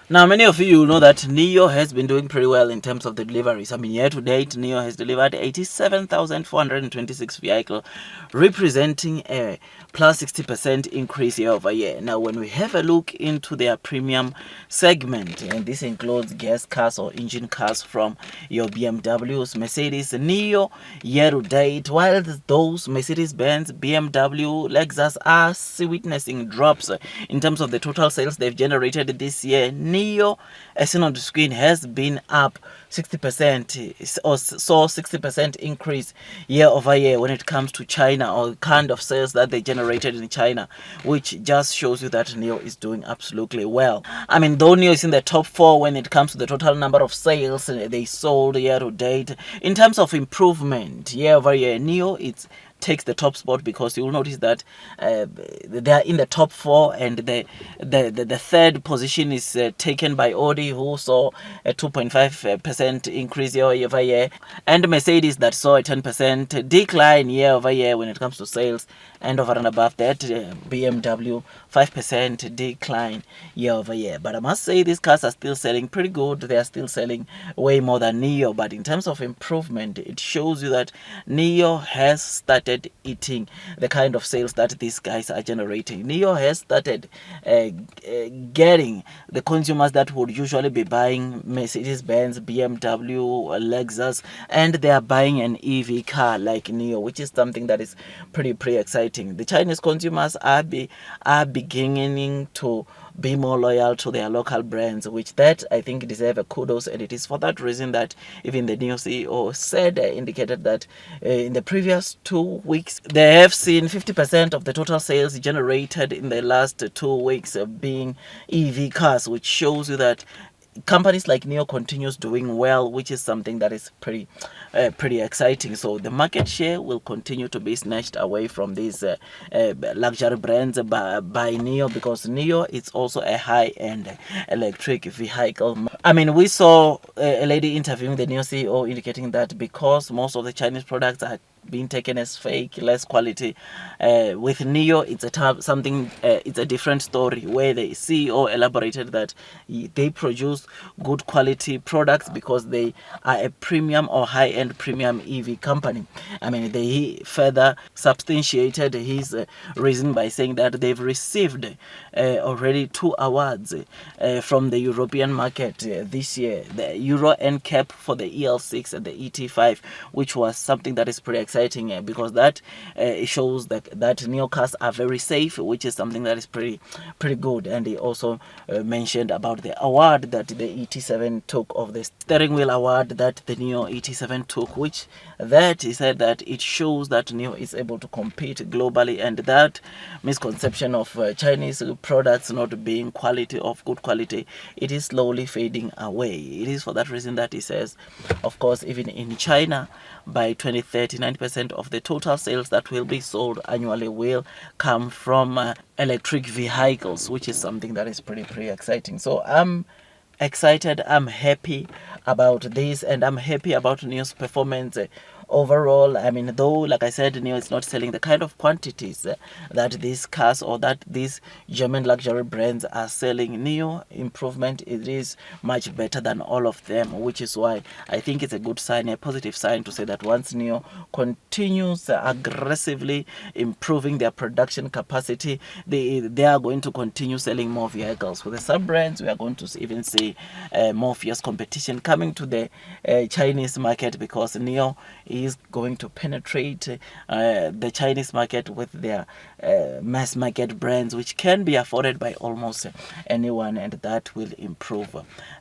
Now, many of you know that Nio has been doing pretty well in terms of the deliveries. I mean, year to date, Nio has delivered 87,426 vehicles, representing a plus 60% increase year over year. Now, when we have a look into their premium segment, and this includes gas cars or engine cars from your BMWs, Mercedes, Nio, year to date, while those Mercedes-Benz, BMW, Lexus are witnessing drops in terms of the total sales they've generated this year, Nio, as seen on the screen, has been up 60% or saw 60% increase year over year when it comes to China, or kind of sales that they generated in China, which just shows you that Nio is doing absolutely well. I mean, though Nio is in the top 4 when it comes to the total number of sales they sold year to date, in terms of improvement year over year, Nio takes the top spot, because you will notice that they are in the top 4, and the third position is taken by Audi, who saw a 2.5% increase year over year, and Mercedes that saw a 10% decline year over year when it comes to sales, and over and above that, BMW 5% decline year over year. But I must say, these cars are still selling pretty good. They are still selling way more than Nio, but in terms of improvement, it shows you that Nio has started eating the kind of sales that these guys are generating. Nio has started getting the consumers that would usually be buying Mercedes-Benz, BMW, Lexus, and they are buying an EV car like Nio, which is something that is pretty exciting. The Chinese consumers are beginning to be more loyal to their local brands, which that I think deserve a kudos, and it is for that reason that even the new CEO said, indicated that in the previous 2 weeks they have seen 50% of the total sales generated in the last 2 weeks being EV cars, which shows you that companies like Nio continues doing well, which is something that is pretty exciting. So the market share will continue to be snatched away from these luxury brands by Nio, because Nio is also a high-end electric vehicle. I mean, we saw a lady interviewing the Nio CEO indicating that because most of the Chinese products are being taken as fake, less quality, with Nio it's it's a different story, where the CEO elaborated that they produce good quality products because they are a premium or high-end premium EV company. I mean, they further substantiated his reason by saying that they've received already 2 awards from the European market this year, the Euro NCAP for the EL6 and the ET5, which was something that is pretty exciting because that shows that Nio cars are very safe, which is something that is pretty good. And he also mentioned about the award that the ET7 took, of the steering wheel award that the Nio ET7 took, which that he said that it shows that Nio is able to compete globally, and that misconception of Chinese products not being good quality, it is slowly fading away. It is for that reason that he says, of course, even in China, by 2030, 90% of the total sales that will be sold annually will come from electric vehicles, which is something that is pretty exciting. So I'm excited, I'm happy about this, and I'm happy about Nio's performance overall. I mean, though, like I said, Nio is not selling the kind of quantities that these cars or that these German luxury brands are selling. Nio improvement, it is much better than all of them, which is why I think it's a good sign, a positive sign, to say that once Nio continues aggressively improving their production capacity, they are going to continue selling more vehicles. With the sub brands, we are going to even see more fierce competition coming to the Chinese market, because Nio is going to penetrate the Chinese market with their mass market brands, which can be afforded by almost anyone, and that will improve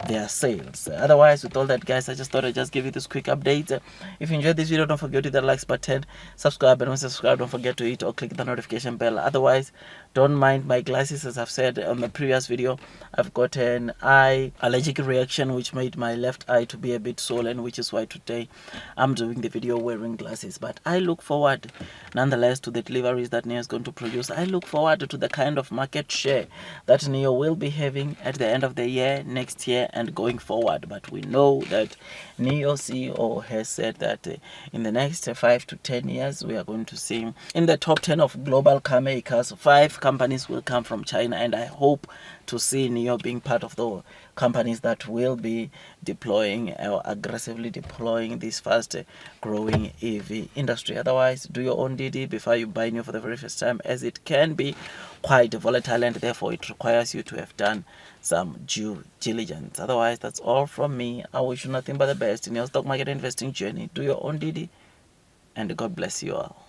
their sales. Otherwise, with all that, guys, I just thought I'd just give you this quick update. If you enjoyed this video, don't forget to hit the likes button, subscribe, and once you subscribe, don't forget to hit or click the notification bell. Otherwise, don't mind my glasses. As I've said on the previous video, I've got an eye allergic reaction which made my left eye to be a bit swollen, which is why today I'm doing the video wearing glasses. But I look forward nonetheless to the deliveries that Nio is going to produce. I look forward to the kind of market share that Nio will be having at the end of the year, next year, and going forward. But we know that Nio CEO has said that in the next 5 to 10 years, we are going to see in the top 10 of global car makers, 5 companies will come from China, and I hope to see Nio being part of the companies that will be deploying or aggressively deploying this fast growing EV industry. Otherwise, do your own DD before you buy Nio for the very first time, as it can be quite volatile and therefore it requires you to have done some due diligence. Otherwise, that's all from me. I wish you nothing but the best in your stock market investing journey. Do your own DD, and God bless you all.